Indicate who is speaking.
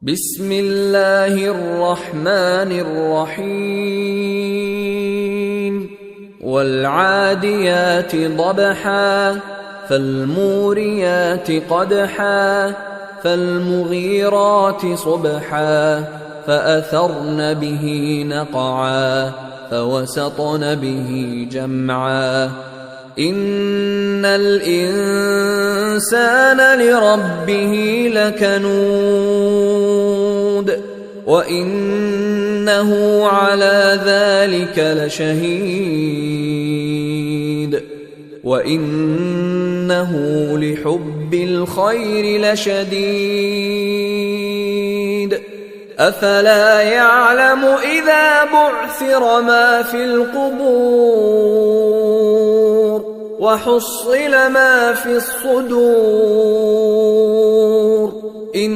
Speaker 1: بسم الله الرحمن الرحيم والعاديات ضبحا فالموريات قدحا فالمغيرات صبحا فأثرن به نقعا فوسطن به جمعا إن الإنسان لربه لكنود وإنه على ذلك لشهيد وإنه لحب الخير لشديد أفلا يعلم إذا بعثر ما في القبور وحصل ما في الصدور إن